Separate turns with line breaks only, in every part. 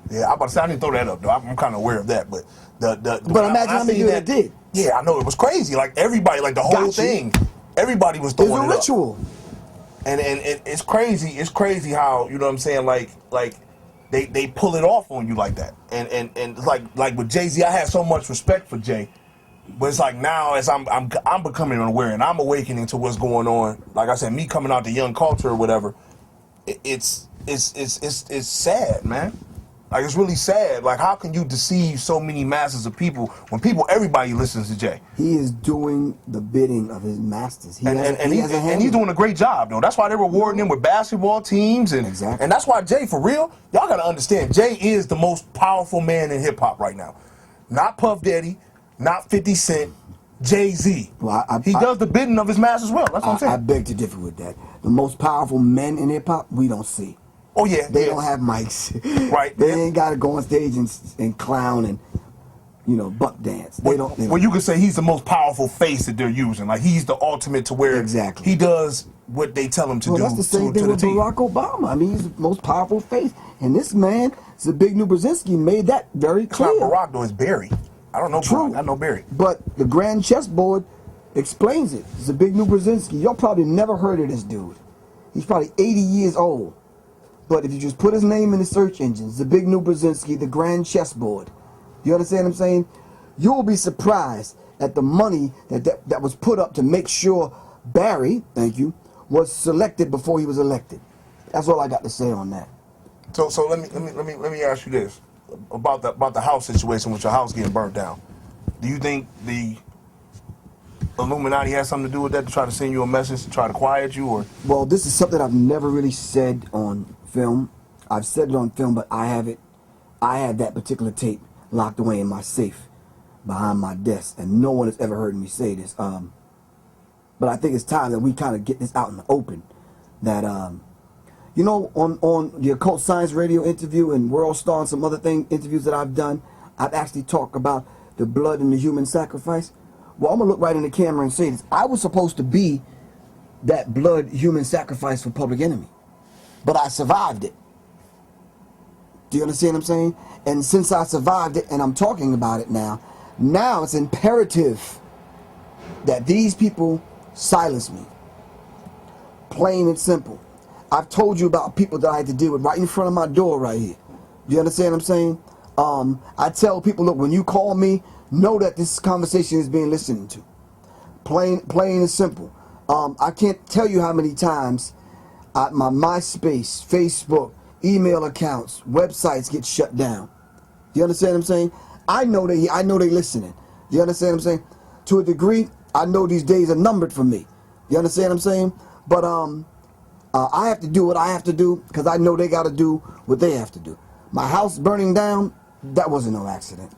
Yeah, I'm about to say I didn't throw that up though. I'm kind of aware of that, but
But imagine how many that did.
Yeah, I know it was crazy. Like everybody, like the whole thing, everybody was throwing it up.
It's a ritual.
And it's crazy. It's crazy how, you know what I'm saying, like they pull it off on you like that. And like with Jay-Z, I had so much respect for Jay. But it's like now as I'm becoming aware and I'm awakening to what's going on. Like I said, me coming out the young culture or whatever, it's sad, man. Like it's really sad. Like how can you deceive so many masses of people when everybody listens to Jay?
He is doing the bidding of his masters.
He's doing a great job though. That's why they're rewarding him with basketball teams and that's why Jay, for real, y'all gotta understand, Jay is the most powerful man in hip hop right now. Not Puff Daddy, not 50 Cent, Jay-Z. Well, he does the bidding of his masters well. That's what I'm saying.
I beg to differ with that. The most powerful men in hip hop we don't see.
Oh yeah,
they don't have mics.
Right,
they ain't got to go on stage and clown and buck dance. They don't.
Well, you could say he's the most powerful face that they're using. Like he's the ultimate to where he does what they tell him to do.
That's the same thing with Barack Obama. I mean, he's the most powerful face, and this man, Zbigniew Brzezinski, made that very clear.
It's not Barack though. It's Barry. I don't know.
True.
I know Barry.
But the Grand Chessboard explains it. Zbigniew Brzezinski. Y'all probably never heard of this dude. He's probably 80 years old. But if you just put his name in the search engine, Zbigniew Brzezinski, the Grand Chessboard, you understand what I'm saying? You'll be surprised at the money that was put up to make sure Barry, thank you, was selected before he was elected. That's all I got to say on that.
So let me ask you this about the house situation with your house getting burnt down. Do you think the Illuminati has something to do with that, to try to send you a message to try to quiet you, or?
Well, this is something I've never really said on film. I've said it on film, but I had that particular tape locked away in my safe behind my desk, and no one has ever heard me say this. But I think it's time that we kind of get this out in the open. That on the Occult Science Radio interview and World Star and some other interviews that I've done, I've actually talked about the blood and the human sacrifice. Well, I'm gonna look right in the camera and say this. I was supposed to be that blood human sacrifice for Public Enemy, but I survived it. Do you understand what I'm saying? And since I survived it and I'm talking about it now it's imperative that these people silence me. Plain and simple. I've told you about people that I had to deal with right in front of my door right here. Do you understand what I'm saying? I tell people, look, when you call me, know that this conversation is being listened to. Plain and simple. I can't tell you how many times my MySpace, Facebook, email accounts, websites get shut down. You understand what I'm saying? I know they listening. You understand what I'm saying? To a degree, I know these days are numbered for me. You understand what I'm saying? But I have to do what I have to do because I know they got to do what they have to do. My house burning down, that wasn't no accident.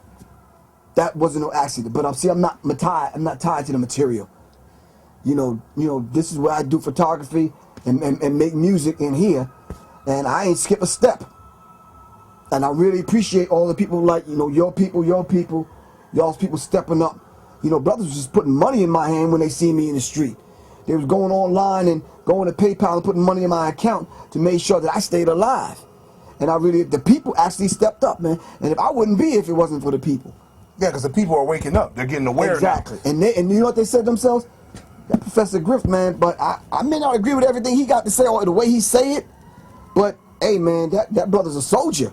That wasn't no accident. But see, I'm not tied to the material. You know, this is where I do photography and make music in here, and I ain't skip a step. And I really appreciate all the people like, your people, y'all's people stepping up. Brothers was just putting money in my hand when they see me in the street. They was going online and going to PayPal and putting money in my account to make sure that I stayed alive. And the people actually stepped up, man. And if I wouldn't be if it wasn't for the people.
Yeah, because the people are waking up. They're getting aware
exactly.
now.
And you know what they said themselves? That Professor Griff, man, but I may not agree with everything he got to say or the way he say it, but hey, man, that brother's a soldier.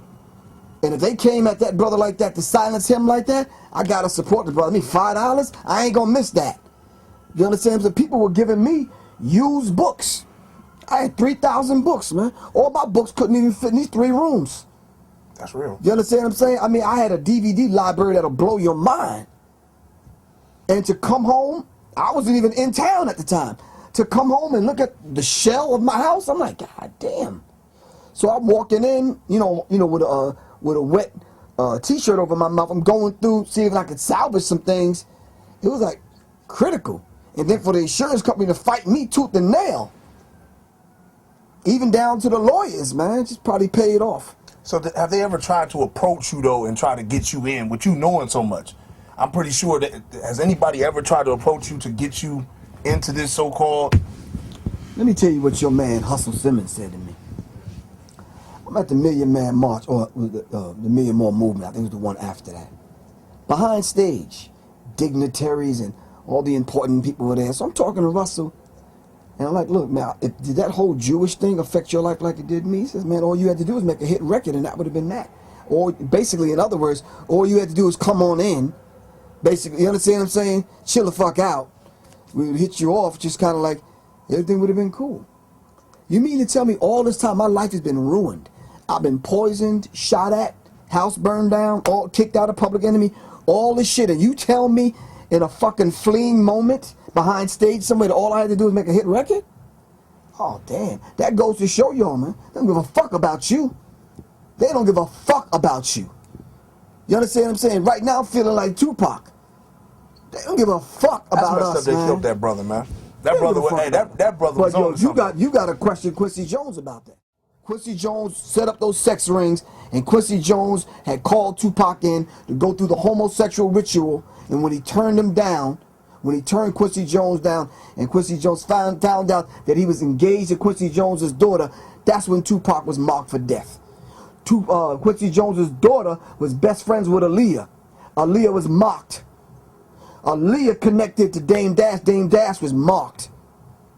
And if they came at that brother like that to silence him like that, I got to support the brother. I mean, $5, I ain't going to miss that. You understand? So people were giving me used books. I had 3,000 books, man. All my books couldn't even fit in these 3 rooms.
That's real.
You understand what I'm saying? I mean, I had a DVD library that'll blow your mind. And to come home, I wasn't even in town at the time. To come home and look at the shell of my house, I'm like, God damn. So I'm walking in, with a wet t-shirt over my mouth. I'm going through, seeing if I could salvage some things. It was like critical. And then for the insurance company to fight me tooth and nail. Even down to the lawyers, man, just probably paid off.
So have they ever tried to approach you, though, and try to get you in with you knowing so much? I'm pretty sure that, has anybody ever tried to approach you to get you into this so-called?
Let me tell you what your man Hustle Simmons said to me. I'm at the Million Man March, or the Million More Movement. I think it was the one after that. Behind stage, dignitaries and all the important people were there. So I'm talking to Russell, and I'm like, look, man, did that whole Jewish thing affect your life like it did me? He says, man, all you had to do was make a hit record, and that would have been that. Or basically, in other words, all you had to do was come on in. Basically, you understand what I'm saying? Chill the fuck out. We would hit you off, just kind of like, everything would have been cool. You mean to tell me all this time my life has been ruined? I've been poisoned, shot at, house burned down, all kicked out of Public Enemy, all this shit, and you tell me in a fucking fleeing moment behind stage somewhere that all I had to do was make a hit record? Oh, damn. That goes to show y'all, man. They don't give a fuck about you. They don't give a fuck about you. You understand what I'm saying? Right now I'm feeling like Tupac. They don't give a fuck about us,
They
man.
killed that brother, man. That brother was
yo,
on something.
you got to question Quincy Jones about that. Quincy Jones set up those sex rings, and Quincy Jones had called Tupac in to go through the homosexual ritual, and when he turned him down, when he turned Quincy Jones down, and Quincy Jones found out that he was engaged to Quincy Jones's daughter, that's when Tupac was marked for death. Quincy Jones's daughter was best friends with Aaliyah. Aaliyah was mocked. Aaliyah connected to Dame Dash. Dame Dash was mocked.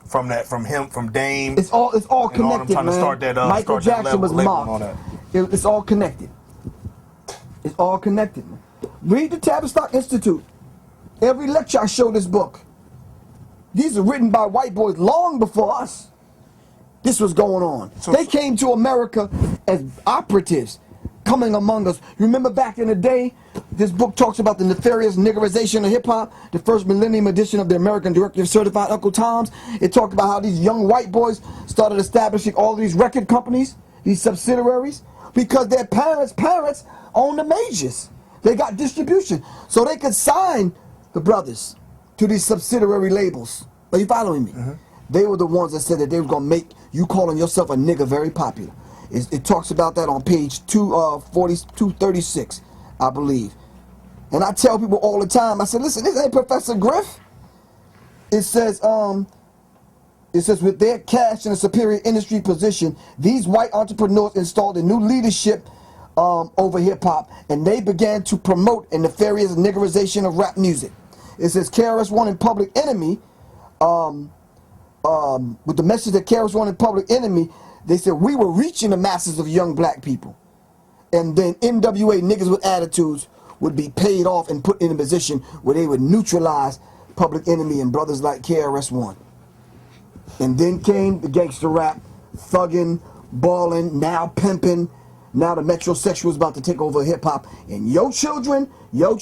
From Dame.
It's all connected, man.
To start that,
Michael Jackson was mocked. It's all connected. It's all connected, man. Read the Tavistock Institute. Every lecture I show this book. These are written by white boys long before us. This was going on. They came to America as operatives, coming among us. You remember back in the day, this book talks about the nefarious niggerization of hip-hop, the first millennium edition of the American Directory of Certified Uncle Toms. It talked about how these young white boys started establishing all these record companies, these subsidiaries, because their parents owned the majors. They got distribution, so they could sign the brothers to these subsidiary labels. Are you following me? Mm-hmm. They were the ones that said that they were going to make you calling yourself a nigga very popular. It talks about that on page 236, I believe. And I tell people all the time, I said, listen, this ain't Professor Griff. It says, with their cash and a superior industry position, these white entrepreneurs installed a new leadership over hip-hop, and they began to promote a nefarious niggerization of rap music. It says KRS-One and Public Enemy, with the message that KRS-One and Public Enemy, they said we were reaching the masses of young black people. And then NWA, niggas with attitudes, would be paid off and put in a position where they would neutralize Public Enemy and brothers like KRS-One. And then came the gangster rap, thugging, balling, now pimping. Now the metrosexual is about to take over hip-hop. And your children, your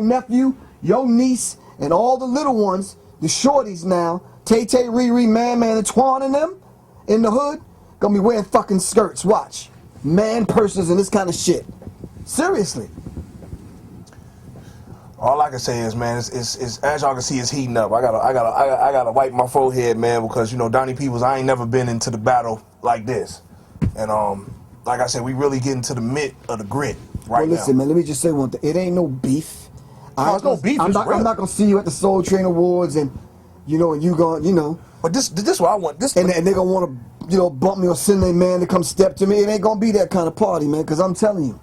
nephew, your niece, and all the little ones, the shorties now, Tay-Tay, Riri, Man, and Twan and them, in the hood, gonna be wearing fucking skirts. Watch. Man purses and this kind of shit. Seriously.
All I can say is, man, it's as y'all can see, it's heating up. I gotta wipe my forehead, man, because Donnie Peoples, I ain't never been into the battle like this. And like I said, we really getting to the mitt of the grit right now.
Well, listen, man, let me just say one thing. It ain't no beef.
No, it's no beef.
I'm not gonna see you at the Soul Train Awards and and you going,
But this what I want.
And they gonna want to, bump me or send their man to come step to me. It ain't gonna be that kind of party, man. Because I'm telling you,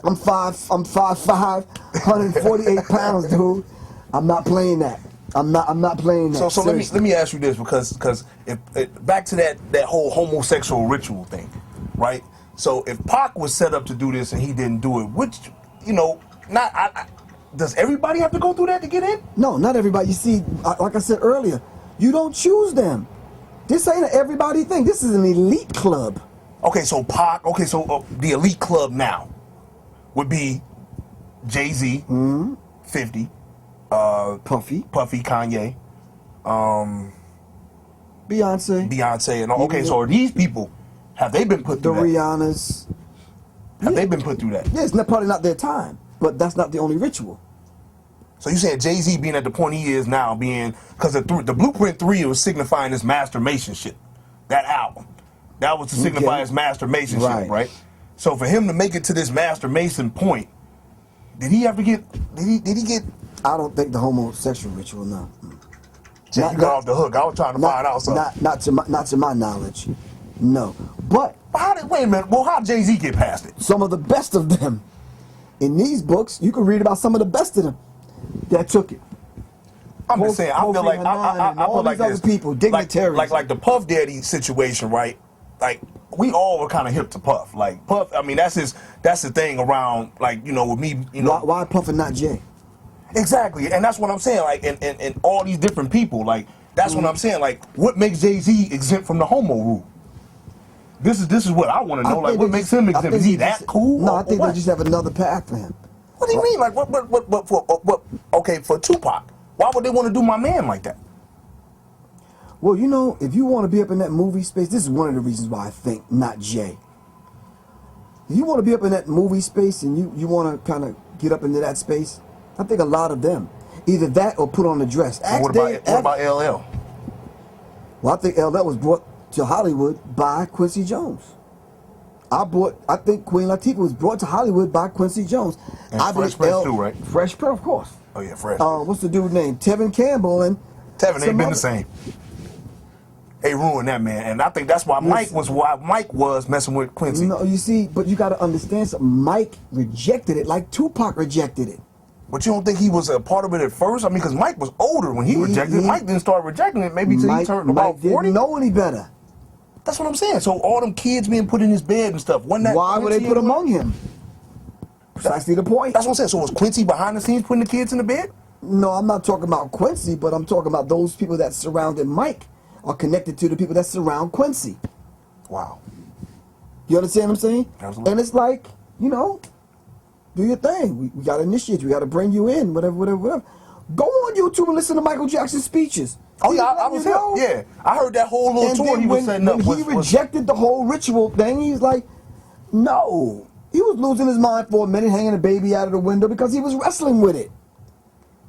I'm 5'5", 148 pounds, dude. I'm not playing that. I'm not playing that.
So let me ask you this, because if back to that whole homosexual ritual thing, right? So if Pac was set up to do this and he didn't do it, which does everybody have to go through that to get in?
No, not everybody. You see, like I said earlier, you don't choose them. This ain't an everybody thing. This is an elite club.
Okay, so Pac. Okay, so the elite club now would be Jay-Z, 50,
Puffy,
Kanye,
Beyonce,
and okay. So are these people? Have they been put through that?
Rihannas.
Have they been put through that?
Yeah, it's probably not their time, but that's not the only ritual.
So you saying Jay-Z being at the point he is now, because the Blueprint 3 was signifying his Master Masonship, that album. That was to signify his Master Masonship, right? So for him to make it to this Master Mason point, did he get?
I don't think the homosexual ritual, no.
You got off the hook. I was trying to find out something.
Not to my knowledge, no. But
Wait a minute. Well, how Jay-Z get past it?
Some of the best of them. In these books, you can read about some of the best of them that took it.
I'm just saying. I feel like I
all
feel
these
like
other
this,
people, dignitaries,
like the Puff Daddy situation, right? Like we all were kind of hip to Puff. Like Puff, I mean, that's the thing around. Like, you know, with me, you know,
why Puff and not Jay?
Exactly, and that's what I'm saying. Like, and all these different people. Like, that's what I'm saying. Like, what makes Jay-Z exempt from the homo rule? This is what I want to know. Like, what makes him exempt? Is he that cool?
No, I think they just have another path for him.
What do you mean? Like, what? Okay, for Tupac, why would they want to do my man like that?
Well, you know, if you want to be up in that movie space, this is one of the reasons why I think not Jay. If you want to be up in that movie space and you want to kind of get up into that space, I think a lot of them, either that or put on a dress.
What about LL?
Well, I think LL was brought to Hollywood by Quincy Jones. I think Queen Latifah was brought to Hollywood by Quincy Jones.
And Fresh Prince too, right?
Fresh Prince, of course.
Oh yeah, Fresh.
What's the dude's name? Tevin Campbell and
Tevin ain't been the same. They ruined that man, and I think that's why Mike was messing with Quincy.
No, you see, but you got to understand something. Mike rejected it like Tupac rejected it.
But you don't think he was a part of it at first? I mean, because Mike was older when he rejected it. Mike didn't start rejecting it maybe until he turned about 40.
Mike didn't know any better.
That's what I'm saying. So all them kids being put in his bed and stuff.
Why would they put among him? Precisely the point.
That's what I'm saying. So was Quincy behind the scenes putting the kids in the bed?
No, I'm not talking about Quincy, but I'm talking about those people that surrounded Mike are connected to the people that surround Quincy.
Wow.
You understand what I'm saying?
Absolutely.
And it's like, you know, do your thing. We got to initiate you. We got to bring you in, whatever. Go on YouTube and listen to Michael Jackson's speeches.
Oh yeah, I was here. Yeah, I heard that whole little tour he was setting up.
When he rejected the whole ritual thing, he's like, no. He was losing his mind for a minute, hanging a baby out of the window because he was wrestling with it.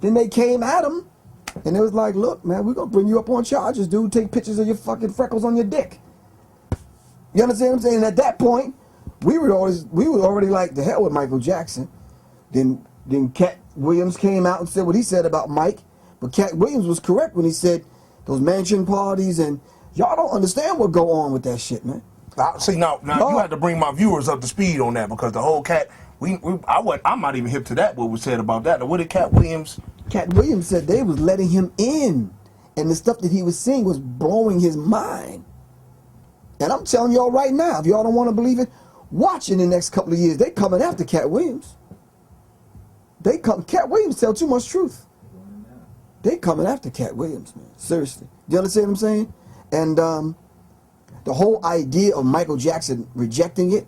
Then they came at him, and it was like, look, man, we're going to bring you up on charges, dude. Take pictures of your fucking freckles on your dick. You understand what I'm saying? And at that point, we were already like, the hell with Michael Jackson. Then Cat Williams came out and said what he said about Mike. But Cat Williams was correct when he said those mansion parties, and y'all don't understand what go on with that shit, man.
See, now you have to bring my viewers up to speed on that, because the whole Cat, I'm not even hip to that, what was said about that. Now, what did Cat Williams?
Cat Williams said they was letting him in, and the stuff that he was seeing was blowing his mind. And I'm telling y'all right now, if y'all don't want to believe it, watch in the next couple of years. They coming after Cat Williams. Cat Williams tell too much truth. They coming after Cat Williams, man. Seriously. Do you understand what I'm saying? And the whole idea of Michael Jackson rejecting it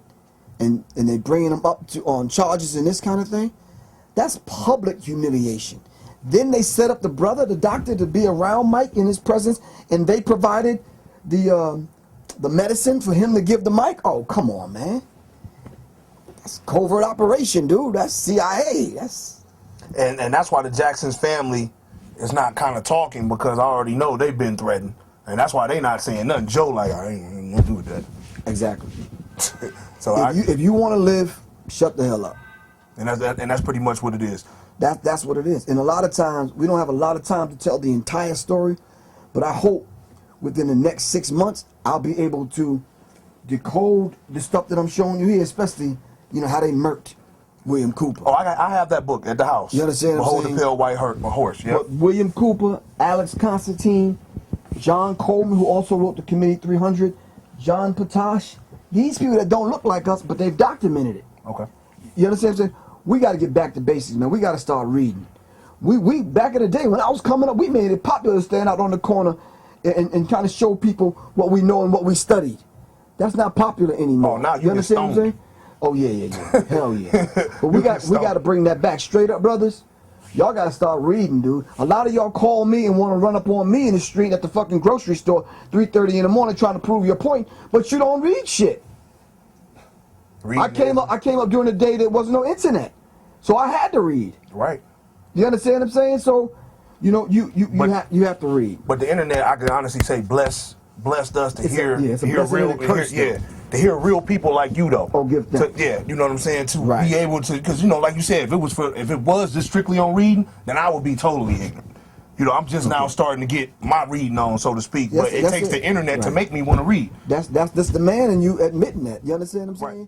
and they bringing him up on charges and this kind of thing, that's public humiliation. Then they set up the doctor, to be around Mike in his presence, and they provided the medicine for him to give to Mike. Oh, come on, man. That's covert operation, dude. That's CIA.
And that's why the Jackson's family is not kind of talking, because I already know they've been threatened, and that's why they not saying nothing. Joe like, I ain't gonna do with that.
Exactly.
So
if you want to live, shut the hell up.
And that's pretty much what it is.
That's what it is. And a lot of times we don't have a lot of time to tell the entire story, but I hope within the next 6 months I'll be able to decode the stuff that I'm showing you here, especially how they murked William Cooper.
Oh, I have that book at the house.
You understand what I'm saying?
Behold the Pale White Horse. Yeah.
William Cooper, Alex Constantine, John Coleman, who also wrote the Committee 300, John Potash. These people that don't look like us, but they've documented it.
Okay.
You understand what I'm saying? We got to get back to basics, man. We got to start reading. We back in the day when I was coming up, we made it popular to stand out on the corner and kind of show people what we know and what we studied. That's not popular anymore.
Oh, now you
understand what I'm saying? Oh yeah. Hell yeah. But we got to bring that back. Straight up, brothers. Y'all got to start reading, dude. A lot of y'all call me and want to run up on me in the street at the fucking grocery store 3:30 in the morning trying to prove your point, but you don't read shit. I came up during the day there wasn't no internet, so I had to read.
Right.
You understand what I'm saying? So, you have to read.
But the internet, I can honestly say, blessed us to hear real people like you, though.
Oh, give thanks.
You know what I'm saying? To
right.
be able to, because like you said, if it was just strictly on reading, then I would be totally ignorant. You know, I'm just now starting to get my reading on, so to speak.
Yes,
But it
that's
takes
it.
the internet to
Right.
make me want to read.
That's the man in you admitting that. You understand what I'm
Right.
saying?